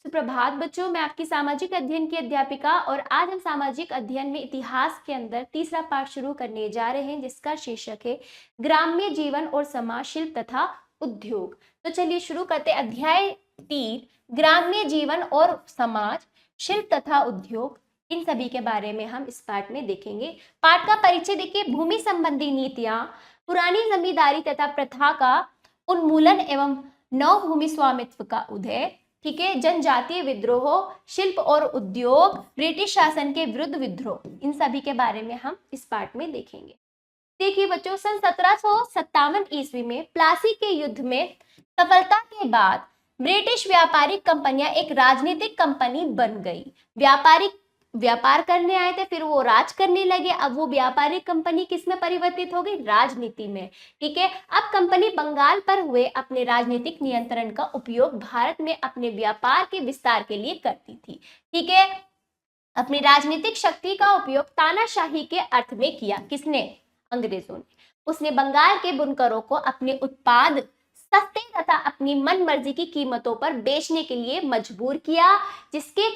सुप्रभात बच्चों, मैं आपकी सामाजिक अध्ययन की अध्यापिका और आज हम सामाजिक अध्ययन में इतिहास के अंदर तीसरा पाठ शुरू करने जा रहे हैं जिसका शीर्षक है ग्राम्य जीवन और समाज, शिल्प तथा उद्योग। तो चलिए शुरू करते हैं। अध्याय 3 ग्राम्य जीवन और समाज, शिल्प तथा उद्योग, इन सभी के बारे में हम इस पाठ में देखेंगे। पाठ का परिचय देखिए। भूमि संबंधी नीतियां, पुरानी जमींदारी तथा प्रथा का उन्मूलन एवं नव भूमि स्वामित्व का उदय, ठीक है, जनजातीय विद्रोह, शिल्प और उद्योग, ब्रिटिश शासन के विरुद्ध विद्रोह, इन सभी के बारे में हम इस पाठ में देखेंगे। देखिए बच्चों, सन 1757 ईस्वी में प्लासी के युद्ध में सफलता के बाद ब्रिटिश व्यापारिक कंपनियां एक राजनीतिक कंपनी बन गई। व्यापार करने आए थे, फिर वो राज करने लगे। अब वो व्यापारिक कंपनी किस में परिवर्तित हो गई? राजनीति में। ठीक है, अब कंपनी बंगाल पर हुए अपने राजनीतिक नियंत्रण का उपयोग भारत में अपने व्यापार के विस्तार के लिए करती थी। ठीक है, अपनी राजनीतिक शक्ति का उपयोग तानाशाही के अर्थ में किया। किसने? अंग्रेजों ने। उसने बंगाल के बुनकरों को अपने उत्पाद सस्ते तथा अपनी मनमर्जी की कीमतों पर बेचने के लिए मजबूर किया, जिसके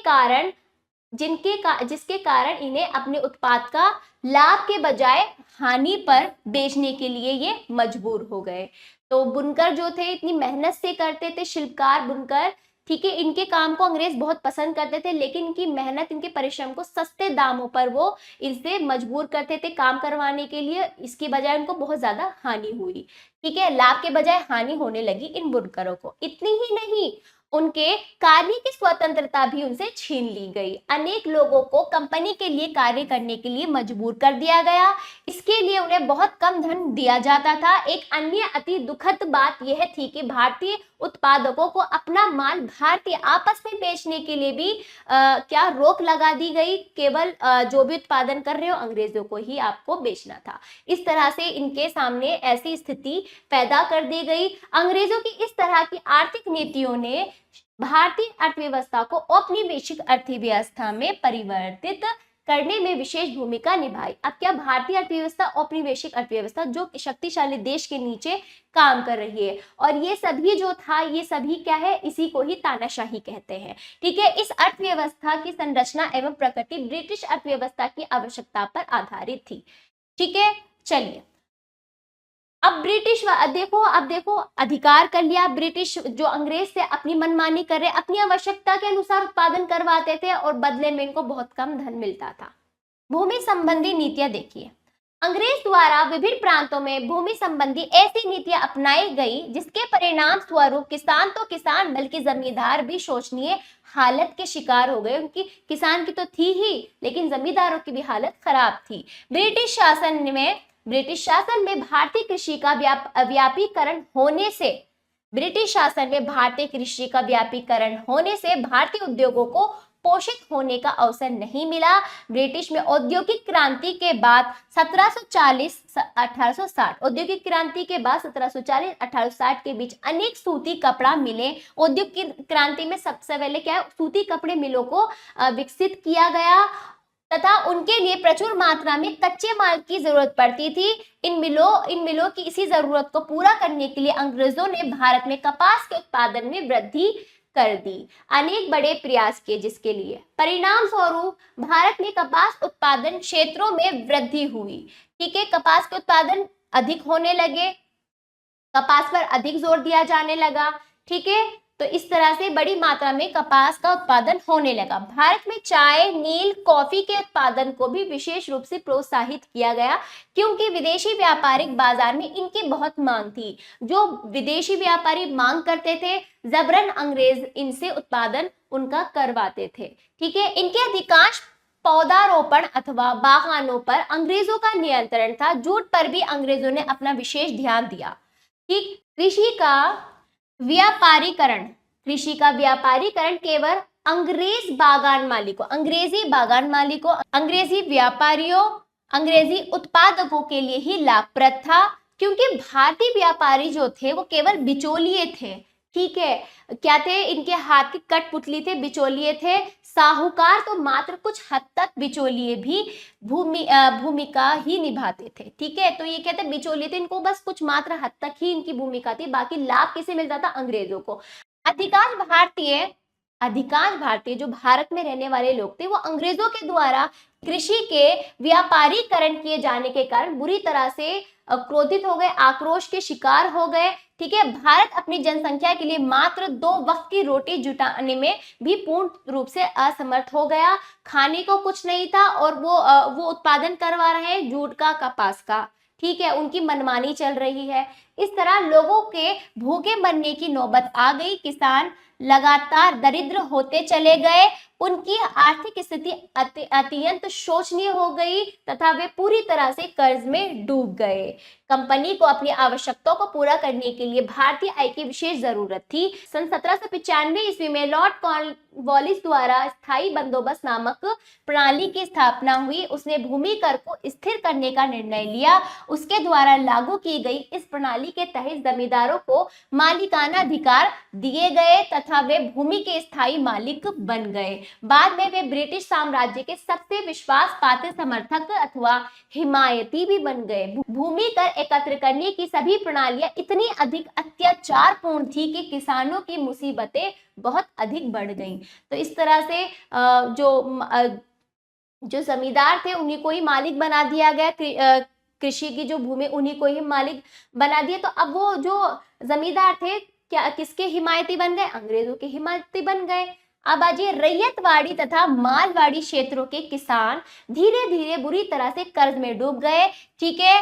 कारण इन्हें अपने उत्पाद का लाभ के बजाय हानि पर बेचने के लिए ये मजबूर हो गए। तो बुनकर जो थे इतनी मेहनत से करते थे, शिल्पकार बुनकर, ठीक है, इनके काम को अंग्रेज बहुत पसंद करते थे, लेकिन इनकी मेहनत, इनके परिश्रम को सस्ते दामों पर वो इनसे मजबूर करते थे काम करवाने के लिए। इसकी बजाय उनको बहुत ज्यादा हानि हुई। ठीक है, लाभ के बजाय हानि होने लगी इन बुनकरों को। इतनी ही नहीं, उनके कार्य की स्वतंत्रता भी उनसे छीन ली गई। अनेक लोगों को कंपनी के लिए कार्य करने के लिए मजबूर कर दिया गया। इसके लिए उन्हें बहुत कम धन दिया जाता था। एक अन्य अति दुखद बात यह थी कि भारतीय उत्पादकों को अपना माल भारतीय आपस में बेचने के लिए भी क्या रोक लगा दी गई। केवल जो भी उत्पादन कर रहे हो अंग्रेजों को ही आपको बेचना था। इस तरह से इनके सामने ऐसी स्थिति पैदा कर दी गई। अंग्रेजों की इस तरह की आर्थिक नीतियों ने भारतीय अर्थव्यवस्था को औपनिवेशिक अर्थव्यवस्था में परिवर्तित करने में विशेष भूमिका निभाई। अब क्या भारतीय अर्थव्यवस्था औपनिवेशिक अर्थव्यवस्था जो शक्तिशाली देश के नीचे काम कर रही है, और ये सभी जो था, ये सभी क्या है? इसी को ही तानाशाही कहते हैं। ठीक है, इस अर्थव्यवस्था की संरचना एवं प्रकृति ब्रिटिश अर्थव्यवस्था की आवश्यकता पर आधारित थी। ठीक है, चलिए अब अब देखो अधिकार कर लिया। ब्रिटिश जो अंग्रेज से अपनी मनमानी कर रहे, अपनी आवश्यकता के अनुसार उत्पादन करवाते थे और बदले में इनको बहुत कम धन मिलता था। भूमि संबंधी नीतियां देखिए। अंग्रेज द्वारा विभिन्न प्रांतों में भूमि संबंधी ऐसी नीतियां अपनाई गई जिसके परिणाम स्वरूप किसान तो किसान बल्कि जमींदार भी शोचनीय हालत के शिकार हो गए। उनकी, किसान की तो थी ही, लेकिन जमींदारों की भी हालत खराब थी। ब्रिटिश शासन में भारतीय कृषि का व्यापीकरण होने से भारतीय उद्योगों को पोषित होने का अवसर नहीं मिला। ब्रिटिश में औद्योगिक क्रांति के बाद 1740-1860 औद्योगिक क्रांति के बाद 1740-1860 के बीच अनेक सूती कपड़ा मिले। औद्योगिक क्रांति में सबसे पहले क्या है? सूती कपड़े मिलों को विकसित किया गया तथा उनके लिए प्रचुर मात्रा में कच्चे माल की जरूरत पड़ती थी। इन मिलों की इसी जरूरत को पूरा करने के लिए अंग्रेजों ने भारत में कपास के उत्पादन में वृद्धि कर दी। अनेक बड़े प्रयास किए जिसके लिए परिणाम स्वरूप भारत में कपास उत्पादन क्षेत्रों में वृद्धि हुई। ठीक है, कपास के उत्पादन अधिक होने लगे, कपास पर अधिक जोर दिया जाने लगा। ठीक है, तो इस तरह से बड़ी मात्रा में कपास का उत्पादन होने लगा। भारत में चाय, नील, कॉफी के उत्पादन को भी विशेष रूप से प्रोत्साहित किया गया क्योंकि विदेशी व्यापारिक बाजार में इनकी बहुत मांग थी। जो विदेशी व्यापारी मांग करते थे, जबरन अंग्रेज इनसे उत्पादन उनका करवाते थे। ठीक है, इनके अधिकांश पौधारोपण अथवा बागानों पर अंग्रेजों का नियंत्रण था। जूट पर भी अंग्रेजों ने अपना विशेष ध्यान दिया। ठीक, कृषि का व्यापारीकरण केवल अंग्रेजी बागान मालिकों, अंग्रेजी व्यापारियों, अंग्रेजी उत्पादकों के लिए ही लाभप्रद था क्योंकि भारतीय व्यापारी जो थे वो केवल बिचौलिए थे। ठीक है, क्या थे? इनके हाथ की कठपुतली थे, बिचौलिए थे। साहूकार तो मात्र कुछ हद तक बिचौलिए भी भूमिका ही निभाते थे। ठीक है, तो ये कहते हैं बिचौलिए थे, इनको बस कुछ मात्र हद तक ही इनकी भूमिका थी, बाकी लाभ किसे मिलता था? अंग्रेजों को। अधिकांश भारतीय अधिकांश भारतीय जो भारत में रहने वाले लोग थे वो अंग्रेजों के द्वारा कृषि के व्यापारीकरण किए जाने के कारण बुरी तरह से क्रोधित हो गए, आक्रोश के शिकार हो गए। ठीक है, भारत अपनी जनसंख्या के लिए मात्र 2 वक्त की रोटी जुटाने में भी पूर्ण रूप से असमर्थ हो गया। खाने को कुछ नहीं था और वो उत्पादन करवा रहे हैं जूट का, कपास का। ठीक है, उनकी मनमानी चल रही है। इस तरह लोगों के भूखे मरने की नौबत आ गई। किसान लगातार दरिद्र होते चले गए, उनकी आर्थिक स्थिति अत्यंत शोचनीय हो गई तथा वे पूरी तरह से कर्ज में डूब गए। कंपनी को अपनी आवश्यकताओं को पूरा करने के लिए भारतीय आय की विशेष जरूरत थी। सन 1795 ईस्वी में लॉर्ड कॉर्नवालिस द्वारा स्थायी बंदोबस्त नामक प्रणाली की स्थापना हुई। उसने भूमि कर को स्थिर करने का निर्णय लिया। उसके द्वारा लागू की गई इस प्रणाली के तहत जमींदारों को मालिकाना अधिकार दिए गए तथा वे भूमि के स्थायी मालिक बन गए। बाद में वे ब्रिटिश साम्राज्य के सबसे विश्वास पात्र समर्थक अथवा हिमायती भी बन गए। भूमि कर एकत्र करने की सभी प्रणालियां इतनी अधिक अत्याचारपूर्ण थी कि किसानों की मुसीबतें बहुत अधिक बढ़ गईं। तो इस तरह से जो जमींदार थे उन्हीं को ही मालिक बना दिया गया, कृषि की जो भूमि उन्हीं को ही मालिक बना दिया। तो अब वो जो जमींदार थे क्या किसके हिमायती बन गए? अंग्रेजों के हिमायती बन गए। अब आज ये रैयतवाड़ी तथा मालवाड़ी क्षेत्रों के किसान धीरे धीरे बुरी तरह से कर्ज में डूब गए। ठीक है,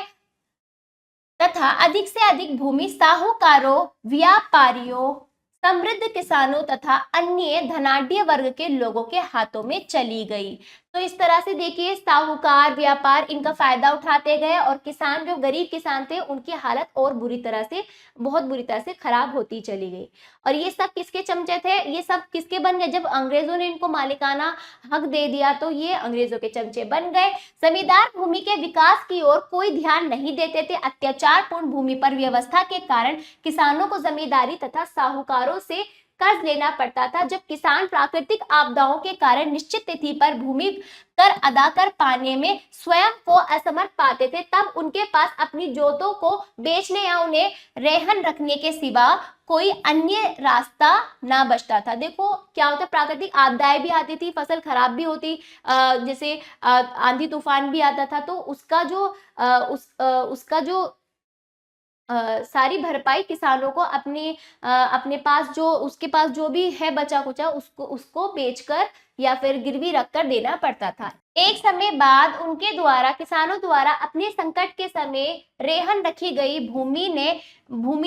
तथा अधिक से अधिक भूमि साहूकारों, व्यापारियों, समृद्ध किसानों तथा अन्य धनाढ्य वर्ग के लोगों के हाथों में चली गई। तो इस तरह से देखिए साहूकार, व्यापार इनका फायदा उठाते गए और किसान जो गरीब किसान थे उनकी हालत और बहुत बुरी तरह से खराब होती चली गई। और ये सब किसके चमचे थे? ये सब किसके बन गए? जब अंग्रेजों ने इनको मालिकाना हक दे दिया तो ये अंग्रेजों के चमचे बन गए। जमींदार भूमि के विकास की ओर कोई ध्यान नहीं देते थे। अत्याचारपूर्ण भूमि पर व्यवस्था के कारण किसानों को जमींदारी तथा साहूकारों से कर्ज लेना पड़ता था। जब किसान प्राकृतिक आपदाओं के कारण निश्चित तिथि पर भूमि कर अदा कर पाने में स्वयं को असमर्थ पाते थे, तब उनके पास अपनी जोतों को बेचने या उन्हें रेहन रखने के सिवा कोई अन्य रास्ता ना बचता था। देखो क्या होता, प्राकृतिक आपदाएं भी आती थी, फसल खराब भी होती, जैसे आंधी तूफान भी आता था, तो उसका जो सारी भरपाई किसानों को अपने पास उसके पास जो भी है बचा कुचा उसको बेचकर या फिर गिरवी रखकर देना पड़ता था। एक समय बाद उनके द्वारा किसानों द्वारा अपने संकट के समय रेहन रखी गई भूमि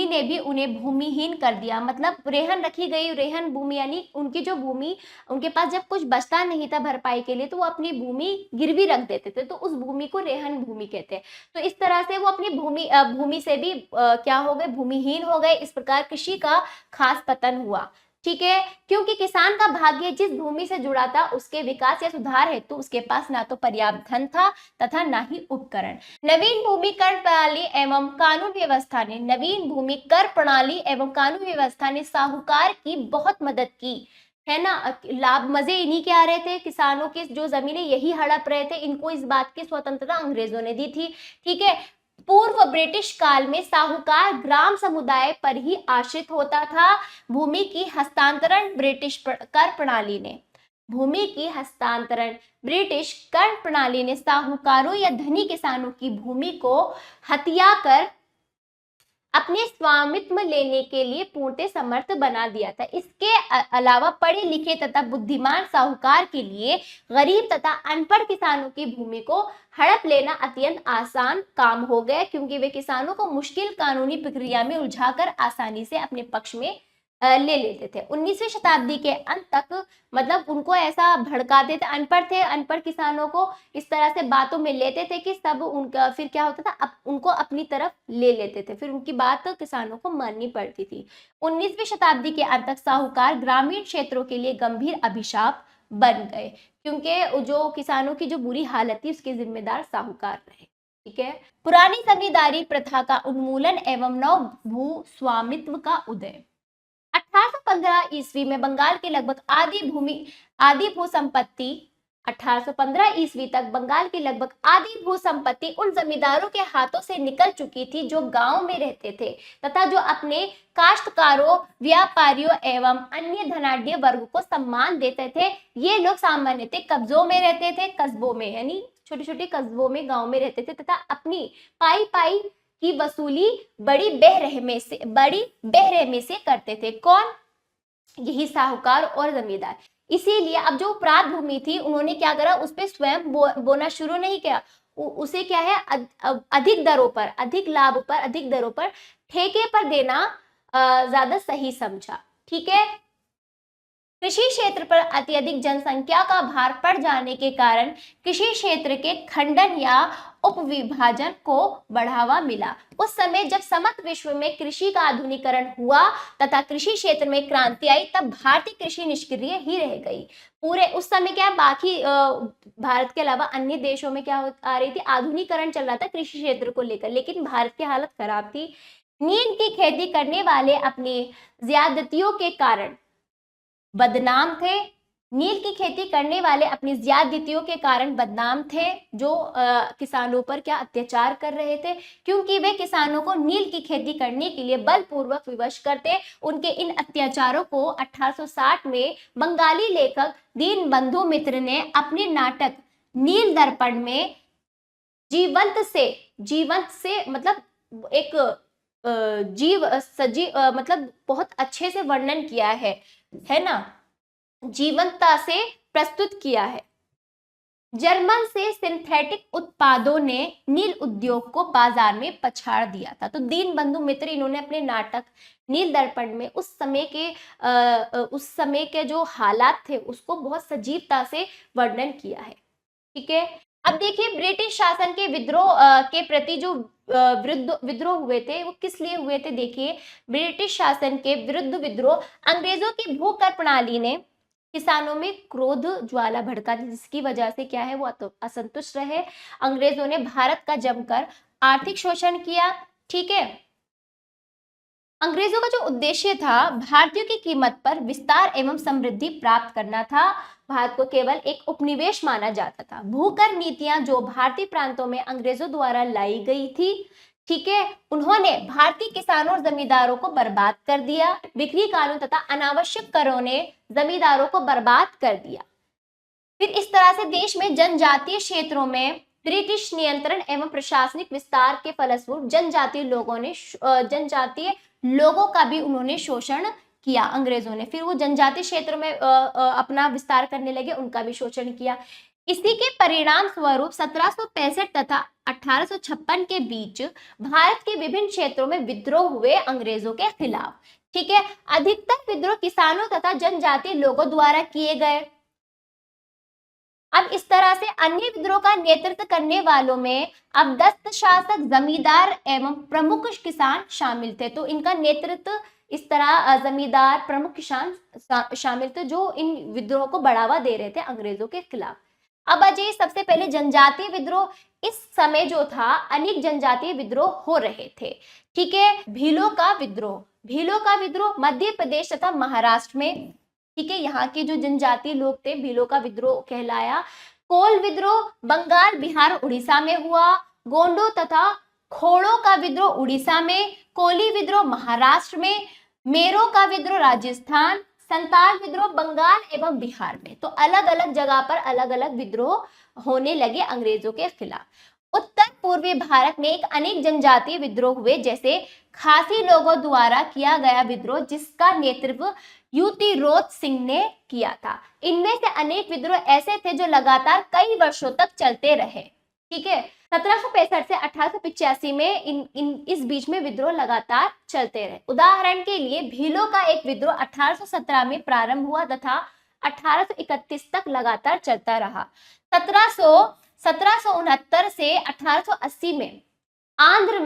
ने भी उन्हें भूमिहीन कर दिया। मतलब रेहन रखी गई, रेहन भूमि यानी उनकी जो भूमि, उनके पास जब कुछ बचता नहीं था भरपाई के लिए तो वो अपनी भूमि गिरवी रख देते थे, तो उस भूमि को रेहन भूमि कहते हैं। तो इस तरह से वो अपनी भूमि से भी क्या हो गए, भूमिहीन हो गए। इस प्रकार कृषि का खास पतन हुआ। ठीक है, क्योंकि किसान का भाग्य जिस भूमि से जुड़ा था उसके विकास या सुधार हेतु उसके पास ना तो पर्याप्त धन था तथा ना ही उपकरण। नवीन भूमि कर प्रणाली एवं कानून व्यवस्था ने साहूकार की बहुत मदद की, है ना। लाभ मजे इन्हीं के आ रहे थे, किसानों की जो जमीनें यही हड़प रहे थे, इनको इस बात की स्वतंत्रता अंग्रेजों ने दी थी। ठीक है, पूर्व ब्रिटिश काल में साहूकार ग्राम समुदाय पर ही आश्रित होता था। भूमि की हस्तांतरण ब्रिटिश कर प्रणाली ने साहूकारों या धनी किसानों की भूमि को हथिया कर अपने स्वामित्व लेने के लिए पूर्णतः समर्थ बना दिया था। इसके अलावा पढ़े लिखे तथा बुद्धिमान साहूकार के लिए गरीब तथा अनपढ़ किसानों की भूमि को हड़प लेना अत्यंत आसान काम हो गया, क्योंकि वे किसानों को मुश्किल कानूनी प्रक्रिया में उलझाकर आसानी से अपने पक्ष में ले लेते थे। 19वीं शताब्दी के अंत तक मतलब उनको ऐसा भड़काते थे, अनपढ़ किसानों को इस तरह से बातों में लेते थे कि सब उनका फिर क्या होता था, उनको अपनी तरफ ले लेते थे, फिर उनकी बात किसानों को माननी पड़ती थी। 19वीं शताब्दी के अंत तक साहूकार ग्रामीण क्षेत्रों के लिए गंभीर अभिशाप बन गए, क्योंकि जो किसानों की जो बुरी हालत थी उसके जिम्मेदार साहूकार रहे। ठीक है, पुरानी जमींदारी प्रथा का उन्मूलन एवं नव भू स्वामित्व का उदय। 1815 ईस्वी में बंगाल के लगभग आधी भू संपत्ति 1815 ईस्वी तक बंगाल की लगभग आधी भू संपत्ति उन जमींदारों के हाथों से निकल चुकी थी जो गांव में रहते थे तथा जो अपने काश्तकारों, व्यापारियों एवं अन्य धनाढ्य वर्ग को सम्मान देते थे। ये लोग सामान्यतः कब्जों में रहते थे, कस्बों में यानी छोटे छोटे कस्बों में, गांव में रहते थे तथा अपनी पाई पाई की वसूली बड़ी बेरहमी से करते थे। कौन? यही साहूकार और जमींदार। इसीलिए अब जो उपराध भूमि थी उन्होंने क्या करा, उस पे स्वयं बोना शुरू नहीं किया, उसे क्या है अधिक दरों पर, अधिक लाभ पर, अधिक दरों पर ठेके पर देना ज्यादा सही समझा। ठीक है। कृषि क्षेत्र पर अत्यधिक जनसंख्या का भार पड़ जाने के कारण कृषि क्षेत्र के खंडन या उपविभाजन को बढ़ावा मिला। उस समय जब समग्र विश्व में कृषि का आधुनिकीकरण हुआ तथा कृषि क्षेत्र में क्रांति आई, तब भारतीय कृषि निष्क्रिय ही रह गई। पूरे उस समय क्या, बाकी भारत के अलावा अन्य देशों में क्या आ रही थी, आधुनिकीकरण चल रहा था कृषि क्षेत्र को लेकर, लेकिन भारत की हालत खराब थी। नील की खेती करने वाले अपनी ज्यादतियों के कारण बदनाम थे। नील की खेती करने वाले अपनी ज्यादतियों के कारण बदनाम थे, जो किसानों पर क्या अत्याचार कर रहे थे, क्योंकि वे किसानों को नील की खेती करने के लिए बलपूर्वक विवश करते। उनके इन अत्याचारों को 1860 में बंगाली लेखक दीनबंधु मित्र ने अपने नाटक नील दर्पण में जीवंत से मतलब एक मतलब बहुत अच्छे से वर्णन किया है ना, जीवंतता से प्रस्तुत किया है। जर्मन से सिंथेटिक उत्पादों ने नील उद्योग को बाजार में पछाड़ दिया था। तो दीनबंधु मित्र इन्होंने अपने नाटक नील दर्पण में उस समय के जो हालात थे उसको बहुत सजीवता से वर्णन किया है। ठीक है। अब देखिए, ब्रिटिश शासन के विद्रोह के प्रति जो विद्रोह हुए थे वो किस लिए हुए थे। देखिए, ब्रिटिश शासन के विरुद्ध विद्रोह, अंग्रेजों की भूकर प्रणाली ने किसानों में क्रोध ज्वाला भड़का दी, जिसकी वजह से क्या है वो असंतुष्ट रहे। अंग्रेजों ने भारत का जमकर आर्थिक शोषण किया। ठीक है। अंग्रेजों का जो उद्देश्य था भारतीयों की कीमत पर विस्तार एवं समृद्धि प्राप्त करना था। भारत को केवल एक उपनिवेश माना जाता था। भूकर नीतियां जो भारतीय प्रांतों में अंग्रेजों द्वारा लाई गई थी, ठीक है, उन्होंने भारतीय किसानों और जमींदारों को बर्बाद कर दिया। बिक्री कानून तथा अनावश्यक करों ने जमींदारों को बर्बाद कर दिया। फिर इस तरह से देश में जनजातीय क्षेत्रों में ब्रिटिश नियंत्रण एवं प्रशासनिक विस्तार के फलस्वरूप जनजातीय लोगों का भी उन्होंने शोषण किया अंग्रेजों ने। फिर वो जनजातीय क्षेत्रों में अपना विस्तार करने लगे, उनका भी शोषण किया। इसी के परिणाम स्वरूप 1765 तथा 1856 के बीच भारत के विभिन्न क्षेत्रों में विद्रोह हुए अंग्रेजों के खिलाफ। ठीक है। अधिकतर विद्रोह किसानों तथा जनजातीय लोगों द्वारा किए गए। अब इस तरह से अन्य विद्रोह का नेतृत्व करने वालों में अवदस्त शासक, जमींदार एवं प्रमुख किसान शामिल थे। तो इनका नेतृत्व इस तरह जमींदार, प्रमुख किसान शामिल थे जो इन विद्रोह को बढ़ावा दे रहे थे अंग्रेजों के खिलाफ। अब अजय सबसे पहले जनजातीय विद्रोह, इस समय जो था अनेक जनजातीय विद्रोह हो रहे थे। ठीक है। भीलों का विद्रोह मध्य प्रदेश तथा महाराष्ट्र में, ठीक है, यहाँ के जो जनजातीय लोग थे भीलों का विद्रोह कहलाया। कोल विद्रोह बंगाल, बिहार, उड़ीसा में हुआ। गोंडों तथा खोड़ों का विद्रोह उड़ीसा में। कोली विद्रोह महाराष्ट्र में। मेरो का विद्रोह राजस्थान। संताल विद्रोह बंगाल एवं बिहार में। तो अलग अलग जगह पर अलग अलग विद्रोह होने लगे अंग्रेजों के खिलाफ। उत्तर पूर्वी भारत में एक अनेक जनजातीय विद्रोह हुए, जैसे खासी लोगों द्वारा किया गया विद्रोह जिसका नेतृत्व युतिरोथ सिंह ने किया था। इनमें से अनेक विद्रोह ऐसे थे जो लगातार कई वर्षों तक चलते रहे। ठीक है। 1765 से 1885 में इस बीच में विद्रोह लगातार चलते रहे। उदाहरण के लिए भीलों का एक विद्रोह 1817 में प्रारंभ हुआ तथा 1831 तक लगातार चलता रहा। 1769 से 1880 में आंध्र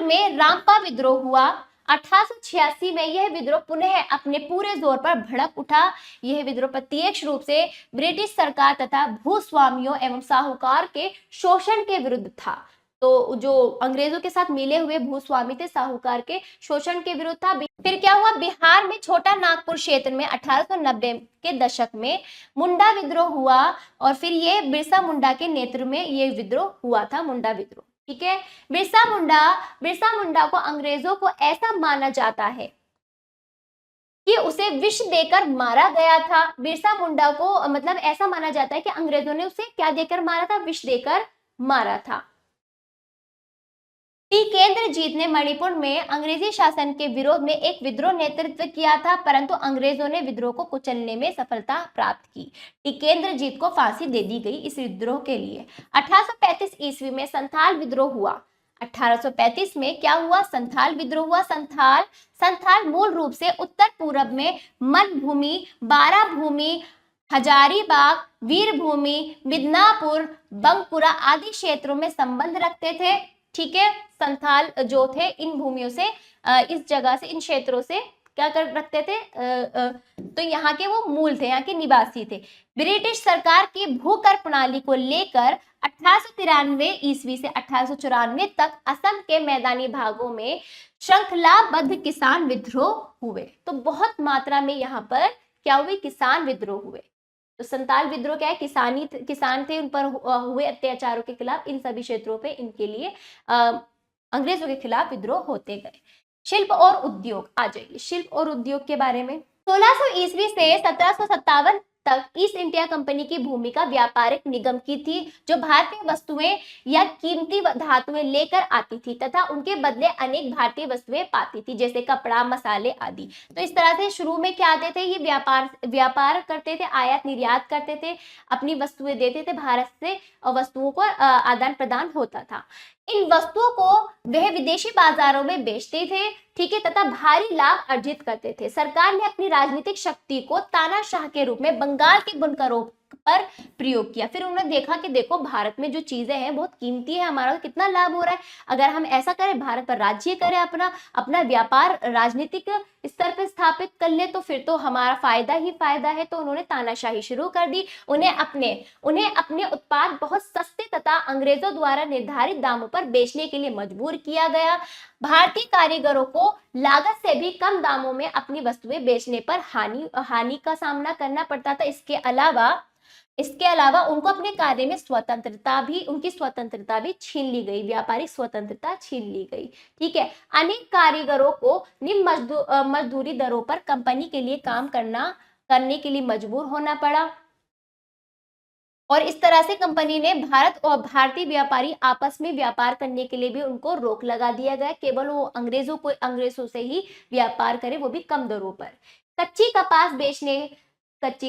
में रामपा विद्रोह हुआ। 1886 में यह विद्रोह पुनः अपने पूरे जोर पर भड़क उठा। यह विद्रोह प्रत्यक्ष रूप से ब्रिटिश सरकार तथा भूस्वामियों एवं साहूकार के शोषण के विरुद्ध था। तो जो अंग्रेजों के साथ मिले हुए भूस्वामी थे, साहूकार के शोषण के विरुद्ध था। फिर क्या हुआ, बिहार में छोटा नागपुर क्षेत्र में 1890 के दशक में मुंडा विद्रोह हुआ, और फिर ये बिरसा मुंडा के नेतृत्व में ये विद्रोह हुआ था, मुंडा विद्रोह। ठीक है, बिरसा मुंडा को अंग्रेजों को ऐसा माना जाता है कि उसे विष देकर मारा गया था। बिरसा मुंडा को मतलब ऐसा माना जाता है कि अंग्रेजों ने उसे क्या देकर मारा था, विष देकर मारा था। टिकेंद्रजीत ने मणिपुर में अंग्रेजी शासन के विरोध में एक विद्रोह नेतृत्व किया था, परंतु अंग्रेजों ने विद्रोह को कुचलने में सफलता प्राप्त की। टिकेंद्रजीत को फांसी दे दी गई इस विद्रोह के लिए। 1835 ईस्वी में संथाल विद्रोह हुआ। 1835 में क्या हुआ, संथाल विद्रोह हुआ। संथाल मूल रूप से उत्तर पूर्व में मनभूमि, बाराभूमि, हजारीबाग, वीरभूमि, मिदनापुर, बंकुरा आदि क्षेत्रों में संबंध रखते थे। ठीक है, संथाल जो थे इन भूमियों से, इस जगह से, इन क्षेत्रों से क्या कर रखते थे, तो यहाँ के वो मूल थे, यहाँ के निवासी थे। ब्रिटिश सरकार की भूकर प्रणाली को लेकर 1893 ईस्वी से 1894 तक असम के मैदानी भागों में श्रृंखलाबद्ध किसान विद्रोह हुए। तो बहुत मात्रा में यहाँ पर क्या हुए, किसान विद्रोह हुए। तो संताल विद्रोह क्या है, किसान थे, उन पर हुए अत्याचारों के खिलाफ इन सभी क्षेत्रों पे इनके लिए अंग्रेजों के खिलाफ विद्रोह होते गए। शिल्प और उद्योग, आ जाइए शिल्प और उद्योग के बारे में। 1600 ईस्वी से 1757 तक ईस्ट इंडिया कंपनी की भूमिका व्यापारिक निगम की थी, जो भारतीय वस्तुएं या कीमती धातुएं लेकर आती थी तथा उनके बदले अनेक भारतीय वस्तुएं पाती थी, जैसे कपड़ा, मसाले आदि। तो इस तरह से शुरू में क्या आते थे, ये व्यापार करते थे, आयात निर्यात करते थे, अपनी वस्तुएं देते थे भारत से और वस्तुओं को आदान प्रदान होता था। इन वस्तुओं को वह विदेशी बाजारों में बेचते थे, ठीक है, तथा भारी लाभ अर्जित करते थे। सरकार ने अपनी राजनीतिक शक्ति को तानाशाह के रूप में बंगाल के बुनकरों पर प्रयोग किया। फिर उन्होंने देखा कि देखो भारत में जो चीजें हैं बहुत कीमती है, हमारा तो कितना लाभ हो रहा है, अगर हम ऐसा करें, भारत पर राज्य करें, अपना व्यापार राजनीतिक स्तर पर स्थापित कर ले, तो फिर तो हमारा फायदा ही फायदा है। तो उन्होंने तानाशाही शुरू कर दी। उन्हें अपने उत्पाद बहुत सस्ते तथा अंग्रेजों द्वारा निर्धारित दामों पर बेचने के लिए मजबूर किया गया। भारतीय कारीगरों को लागत से भी कम दामों में अपनी वस्तुएं बेचने पर हानि का सामना करना पड़ता था। इसके अलावा उनको अपने कार्य में उनकी स्वतंत्रता भी छीन ली गई, व्यापारिक स्वतंत्रता छीन ली गई। ठीक है, अनेक कारीगरों को निम्न मजदूरी दरों पर कंपनी के लिए काम करने के लिए मजबूर होना पड़ा, और इस तरह से कंपनी ने भारत और भारतीय व्यापारी आपस में व्यापार करने के लिए भी उनको रोक लगा दिया गया। केवल वो अंग्रेजों से ही व्यापार करे, वो भी कम दरों पर। कच्ची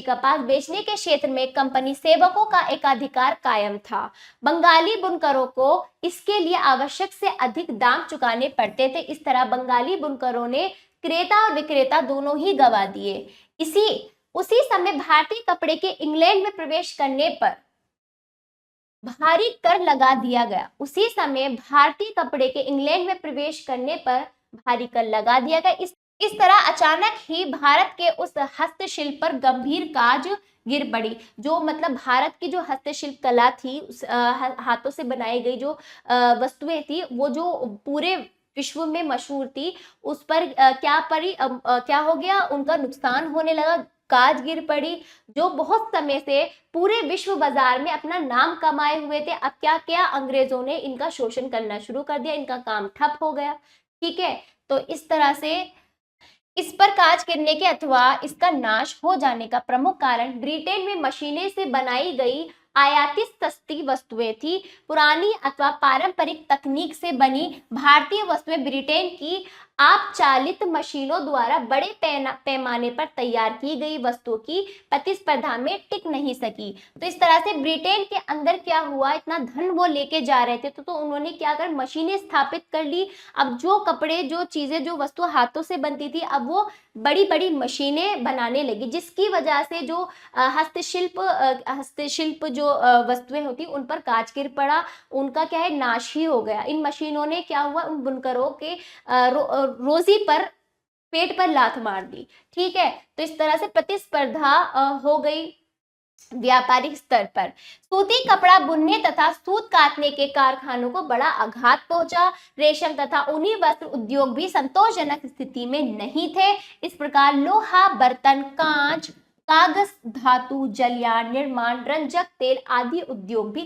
कपास बेचने के क्षेत्र में कंपनी सेवकों का एकाधिकार कायम था। बंगाली बुनकरों को इसके लिए आवश्यक से अधिक दाम चुकाने पड़ते थे। इस तरह बंगाली बुनकरों ने क्रेता और विक्रेता दोनों ही गवा दिए। उसी समय भारतीय कपड़े के इंग्लैंड में प्रवेश करने पर भारी कर लगा दिया गया। उसी समय भारतीय कपड़े के इंग्लैंड में प्रवेश करने पर भारी कर लगा दिया गया। इस तरह अचानक ही भारत के उस हस्तशिल्प पर गंभीर काज गिर पड़ी। जो मतलब भारत की जो हस्तशिल्प कला थी, हाथों से बनाई गई जो वस्तुएं थी, वो जो पूरे विश्व में मशहूर थी, उस पर क्या हो गया, उनका नुकसान होने लगा, काज गिर पड़ी। जो बहुत समय से पूरे विश्व बाजार में अपना नाम कमाए हुए थे, अब क्या किया, अंग्रेजों ने इनका शोषण करना शुरू कर दिया, इनका काम ठप हो गया। ठीक है, तो इस तरह से इस पर काज गिरने के अथवा इसका नाश हो जाने का प्रमुख कारण ब्रिटेन में मशीनें से बनाई गई आयातित सस्ती वस्तुएं थी। पुरानी अथवा पारंपरिक तकनीक से बनी भारतीय वस्तुएं ब्रिटेन की आप चालित मशीनों द्वारा बड़े पैमाने पर तैयार की गई वस्तुओं की प्रतिस्पर्धा में टिक नहीं सकी। तो इस तरह से ब्रिटेन के अंदर क्या हुआ, इतना धन वो लेके जा रहे थे, तो उन्होंने क्या कर मशीनें स्थापित कर ली। अब जो कपड़े, जो चीजें, जो वस्तु हाथों से बनती थी, अब वो बड़ी बड़ी मशीनें बनाने लगी, जिसकी वजह से जो हस्तशिल्प जो वस्तुएं होती उन पर काज गिर पड़ा, उनका क्या है, नाश ही हो गया। इन मशीनों ने क्या हुआ, उन बुनकरों के रोजी पर, पेट पर लात मार दी। ठीक है, तो इस तरह से प्रतिस्पर्धा हो गई। व्यापारिक स्तर पर सूती कपड़ा बुनने तथा सूत काटने के कारखानों को बड़ा आघात पहुंचा। रेशम तथा ऊनी वस्त्र उद्योग भी संतोषजनक स्थिति में नहीं थे। इस प्रकार लोहा, बर्तन, कांच, कागज, धातु, जलयान, निर्माण, रंजक तेल आदि उद्योग भी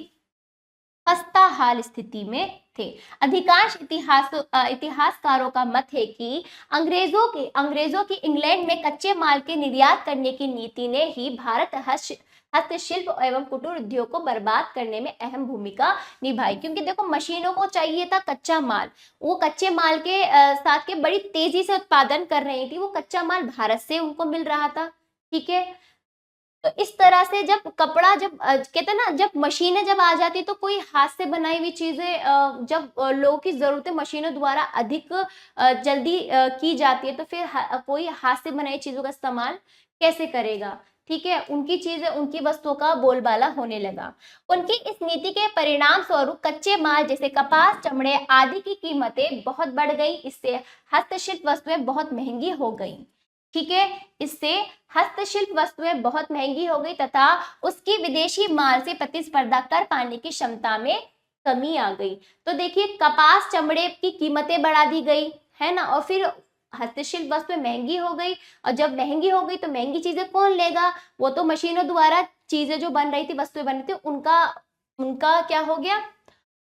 खस्ता हाल स्थिति में थे। अधिकांश इतिहासकारों का मत है कि अंग्रेजों की इंग्लैंड में कच्चे माल के निर्यात करने की नीति ने ही भारत हस्तशिल्प एवं कुटीर उद्योग को बर्बाद करने में अहम भूमिका निभाई। क्योंकि देखो मशीनों को चाहिए था कच्चा माल, वो कच्चे माल के साथ के बड़ी तेजी से उत्पादन कर रही थी, वो कच्चा माल भारत से उनको मिल रहा था। ठीक है, तो इस तरह से जब कपड़ा कहते ना, जब मशीनें जब आ जाती तो कोई हाथ से बनाई हुई चीजें जब लोगों की जरूरतें मशीनों द्वारा अधिक जल्दी की जाती है, तो फिर कोई हाथ से बनाई चीजों का इस्तेमाल कैसे करेगा। ठीक है, उनकी चीजें, उनकी वस्तुओं का बोलबाला होने लगा। उनकी इस नीति के परिणाम स्वरूप कच्चे माल जैसे कपास, चमड़े आदि की कीमतें बहुत बढ़ गई। इससे हस्तशिल्प वस्तुएं बहुत महंगी हो गई। ठीक है, इससे हस्तशिल्प वस्तुएं बहुत महंगी हो गई तथा उसकी विदेशी माल से प्रतिस्पर्धा कर पाने की क्षमता में कमी आ गई। तो देखिए, कपास, चमड़े की कीमतें बढ़ा दी गई है ना, और फिर हस्तशिल्प वस्तुएं महंगी हो गई। और जब महंगी हो गई तो महंगी चीजें कौन लेगा, वो तो मशीनों द्वारा चीजें जो बन रही थी, वस्तुएं बन रही थी, उनका उनका क्या हो गया,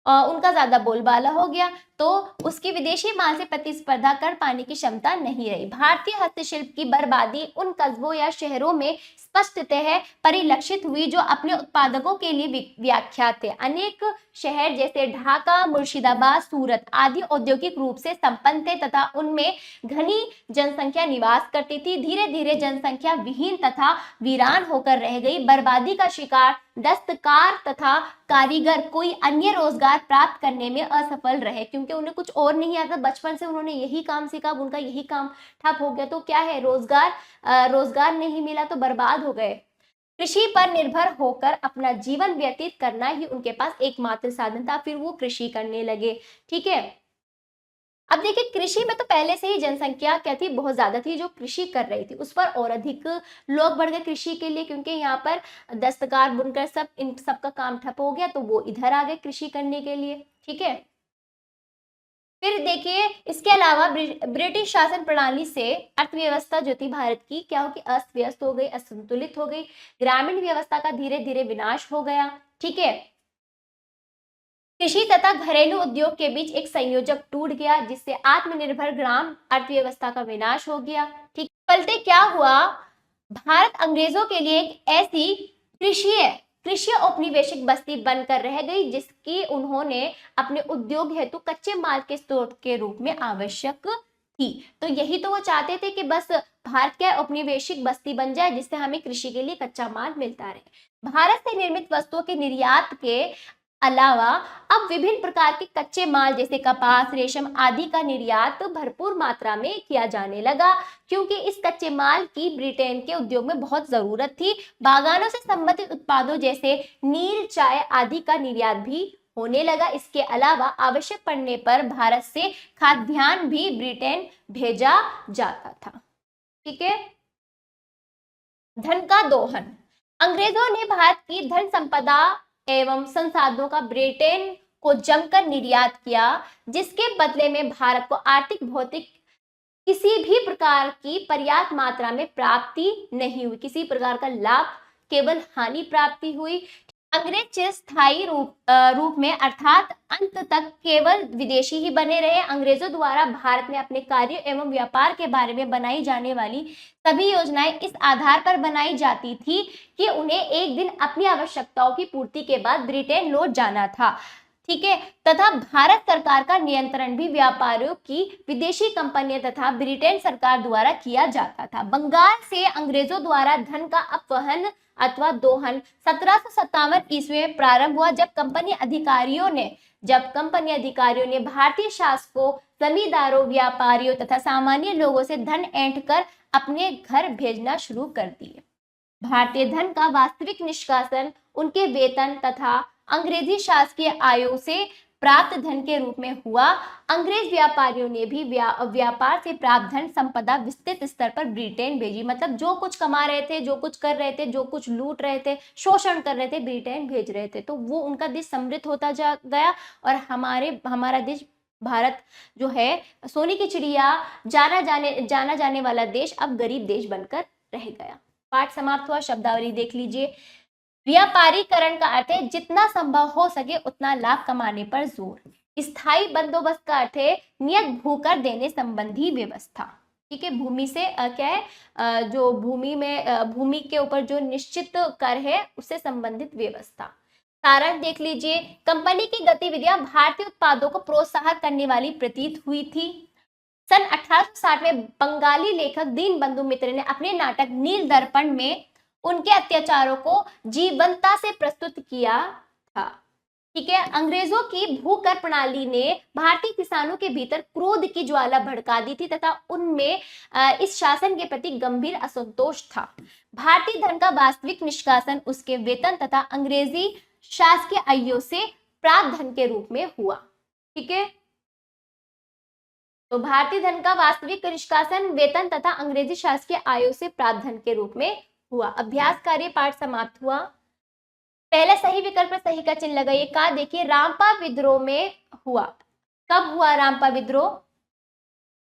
उनका ज्यादा बोलबाला हो गया, तो उसकी विदेशी माल से प्रतिस्पर्धा कर पाने की क्षमता नहीं रही। भारतीय हस्तशिल्प की बर्बादी उन कस्बों या शहरों में स्पष्टतः परिलक्षित हुई जो अपने उत्पादकों के लिए व्याख्यात थे। अनेक शहर जैसे ढाका, मुर्शिदाबाद, सूरत आदि औद्योगिक रूप से संपन्न थे तथा उनमें घनी जनसंख्या निवास करती थी। धीरे धीरे जनसंख्या विहीन तथा वीरान होकर रह गई। बर्बादी का शिकार दस्तकार तथा कारीगर कोई अन्य रोजगार प्राप्त करने में असफल रहे, क्योंकि उन्हें कुछ और नहीं आता, बचपन से उन्होंने यही काम सीखा, उनका यही काम ठप हो गया। तो क्या है, रोजगार नहीं मिला तो बर्बाद हो गए। कृषि पर निर्भर होकर अपना जीवन व्यतीत करना ही उनके पास एकमात्र साधन था, फिर वो कृषि करने लगे। ठीक है, अब देखिए, कृषि में तो पहले से ही जनसंख्या क्या थी, बहुत ज्यादा थी जो कृषि कर रही थी, उस पर और अधिक लोग बढ़ गए कृषि के लिए, क्योंकि यहाँ पर दस्तकार, बुनकर, सब इन सब का काम ठप हो गया, तो वो इधर आ गए कृषि करने के लिए। ठीक है, फिर देखिए, इसके अलावा ब्रिटिश शासन प्रणाली से अर्थव्यवस्था जो थी भारत की क्या हो कि अस्त व्यस्त हो गई, असंतुलित हो गई। ग्रामीण व्यवस्था का धीरे धीरे विनाश हो गया। ठीक है, कृषि तथा घरेलू उद्योग के बीच एक संयोजक टूट गया, जिससे आत्मनिर्भर ग्राम अर्थव्यवस्था का विनाश हो गया। ठीक, फलते क्या हुआ, भारत अंग्रेजों के लिए एक ऐसी कृषि कृषि औपनिवेशिक बस्ती बनकर रह गई जिसकी उन्होंने अपने उद्योग हेतु कच्चे माल के स्रोत के रूप में आवश्यक थी। तो यही तो वो चाहते थे कि बस भारत क्या औपनिवेशिक बस्ती बन जाए, जिससे हमें कृषि के लिए कच्चा माल मिलता रहे। भारत से निर्मित वस्तुओं के निर्यात के अलावा अब विभिन्न प्रकार के कच्चे माल जैसे कपास, रेशम आदि का निर्यात भरपूर मात्रा में किया जाने लगा, क्योंकि इस कच्चे माल की ब्रिटेन के उद्योग में बहुत जरूरत थी। बागानों से संबंधित उत्पादों जैसे नील, चाय आदि का निर्यात भी होने लगा। इसके अलावा आवश्यक पड़ने पर भारत से खाद्यान्न भी ब्रिटेन भेजा जाता था। ठीक है, धन का दोहन, अंग्रेजों ने भारत की धन संपदा एवं संसाधनों का ब्रिटेन को जमकर निर्यात किया, जिसके बदले में भारत को आर्थिक, भौतिक किसी भी प्रकार की पर्याप्त मात्रा में प्राप्ति नहीं हुई, किसी प्रकार का लाभ, केवल हानि प्राप्ति हुई। अंग्रेज स्थायी रूप में अर्थात अंत तक केवल विदेशी ही बने रहे। अंग्रेजों द्वारा भारत में अपने कार्य एवं व्यापार के बारे में बनाई जाने वाली सभी योजनाएं इस आधार पर बनाई जाती थी कि उन्हें एक दिन अपनी आवश्यकताओं की पूर्ति के बाद ब्रिटेन लौट जाना था। ठीक है, तथा भारत सरकार का नियंत्रण भी व्यापारियों की विदेशी कंपनियों तथा ब्रिटेन सरकार द्वारा किया जाता था। बंगाल से अंग्रेजों द्वारा धन का अपवहन अथवा दोहन 1757 ईस्वी में प्रारंभ हुआ, जब कंपनी अधिकारियों ने भारतीय शासकों, जमींदारों, व्यापारियों तथा सामान्य लोगों से धन ऐंठ कर अपने घर भेजना शुरू कर दिए। भारतीय धन का वास्तविक निष्कासन उनके वेतन तथा अंग्रेजी शासकीय आयोग से प्राप्त धन के रूप में हुआ। अंग्रेज व्यापारियों ने भी व्यापार से प्राप्त धन संपदा विस्तृत स्तर पर ब्रिटेन भेजी। मतलब जो कुछ कमा रहे थे, जो कुछ कर रहे थे, जो कुछ लूट रहे थे, शोषण कर रहे थे, ब्रिटेन भेज रहे थे। तो वो उनका देश समृद्ध होता जा गया और हमारा देश भारत जो है सोने की चिड़िया, जाना जाने वाला देश अब गरीब देश बनकर रह गया। पाठ समाप्त हुआ। शब्दावली देख लीजिए। व्यापारीकरण का अर्थ है जितना संभव हो सके उतना लाभ कमाने पर जोर। स्थायी बंदोबस्त का अर्थ है नियत भूकर देने संबंधी व्यवस्था। ठीक है, भूमि से क्या है, जो भूमि के ऊपर जो निश्चित कर है उससे संबंधित व्यवस्था। सारांश देख लीजिए। कंपनी की गतिविधियां भारतीय उत्पादों को प्रोत्साहन करने वाली प्रतीत हुई थी। सन 1860 में बंगाली लेखक दीनबंधु मित्र ने अपने नाटक नील दर्पण में उनके अत्याचारों को जीवंतता से प्रस्तुत किया था। ठीक है, अंग्रेजों की भूकर प्रणाली ने भारतीय किसानों के भीतर क्रोध की ज्वाला भड़का दी थी तथा उनमें इस शासन के प्रति गंभीर असंतोष था। भारतीय धन का वास्तविक निष्कासन उसके वेतन तथा अंग्रेजी शासकीय आयों से प्राप्त धन के रूप में हुआ। ठीक है, तो भारतीय धन का वास्तविक निष्कासन वेतन तथा अंग्रेजी शासकीय आयों से प्राप्त धन के रूप में हुआ। अभ्यास कार्य पाठ समाप्त हुआ। पहले सही विकल्प पर सही का चिन्ह लगाइए। का देखिए, रामपा विद्रोह में हुआ। कब हुआ रामपा विद्रोह?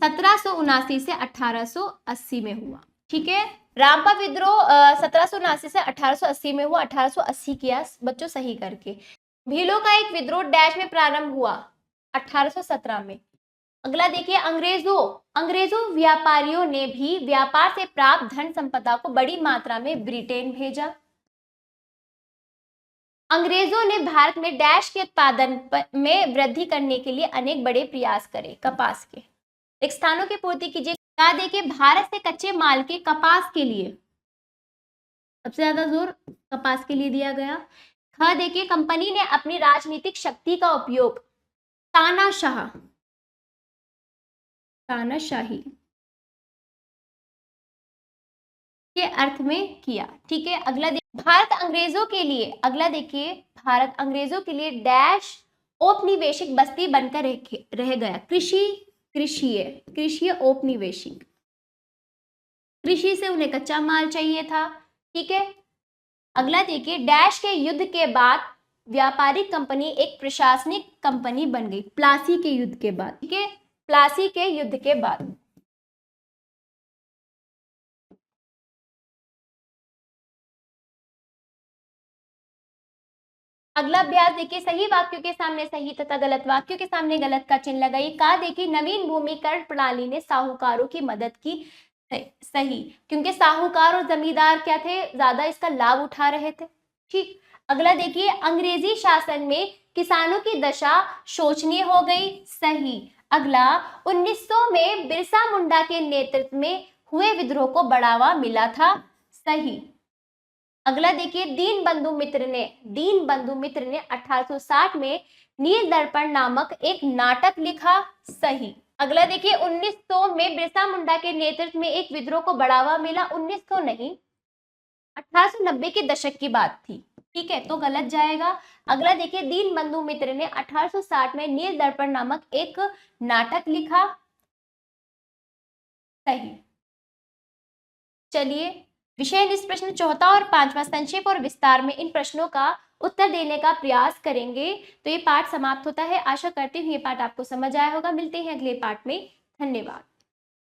1779 से 1880 में हुआ। ठीक है, रामपा विद्रोह 1779 से 1880 में हुआ। 1880 किया बच्चों सही करके। भीलों का एक विद्रोह डैश में प्रारंभ हुआ 1817 में। अगला देखिए, अंग्रेजों व्यापारियों ने भी व्यापार से प्राप्त धन संपदा को बड़ी मात्रा में ब्रिटेन भेजा। अंग्रेजों ने भारत में डैश के उत्पादन में वृद्धि करने के लिए अनेक बड़े प्रयास करे। कपास के एक स्थानों की पूर्ति कीजिए। क्या देखिए, भारत से कच्चे माल के कपास के लिए सबसे ज्यादा जोर कपास के लिए दिया गया। ख देखिए, कंपनी ने अपनी राजनीतिक शक्ति का उपयोग तानाशाही के अर्थ में किया। ठीक है, अगला देखिए, भारत अंग्रेजों के लिए डैश औपनिवेशिक बस्ती बनकर रह गया। कृषि औपनिवेशिक, कृषि से उन्हें कच्चा माल चाहिए था। ठीक है, अगला देखिए, डैश के युद्ध के बाद व्यापारिक कंपनी एक प्रशासनिक कंपनी बन गई। प्लासी के युद्ध के बाद। ठीक है, प्लासी के युद्ध के बाद। अगला अभ्यास देखिए, सही वाक्यों के सामने सही तथा गलत वाक्यों के सामने गलत का चिन्ह लगाइए। का देखिए, नवीन भूमिकरण प्रणाली ने साहूकारों की मदद की। सही, क्योंकि साहूकार और जमींदार क्या थे, ज्यादा इसका लाभ उठा रहे थे। ठीक, अगला देखिए, अंग्रेजी शासन में किसानों की दशा शोचनीय हो गई। सही। अगला, 1900 में बिरसा मुंडा के नेतृत्व में हुए विद्रोह को बढ़ावा मिला था। सही। अगला देखिए, दीनबंधु मित्र ने 1860 में नील दर्पण नामक एक नाटक लिखा। सही। अगला देखिए, 1900 में बिरसा मुंडा के नेतृत्व में एक विद्रोह को बढ़ावा मिला। 1900 नहीं, 1890 के दशक की बात थी। ठीक है, तो गलत जाएगा। अगला देखिए, दीनबंधु मित्र ने 1860 में नील दर्पण नामक एक नाटक लिखा। सही। चलिए, विषय निष्ठ प्रश्न चौथा और पांचवा संक्षेप और विस्तार में इन प्रश्नों का उत्तर देने का प्रयास करेंगे। तो ये पाठ समाप्त होता है। आशा करती हूँ ये पाठ आपको समझ आया होगा। मिलते हैं अगले पाठ में। धन्यवाद।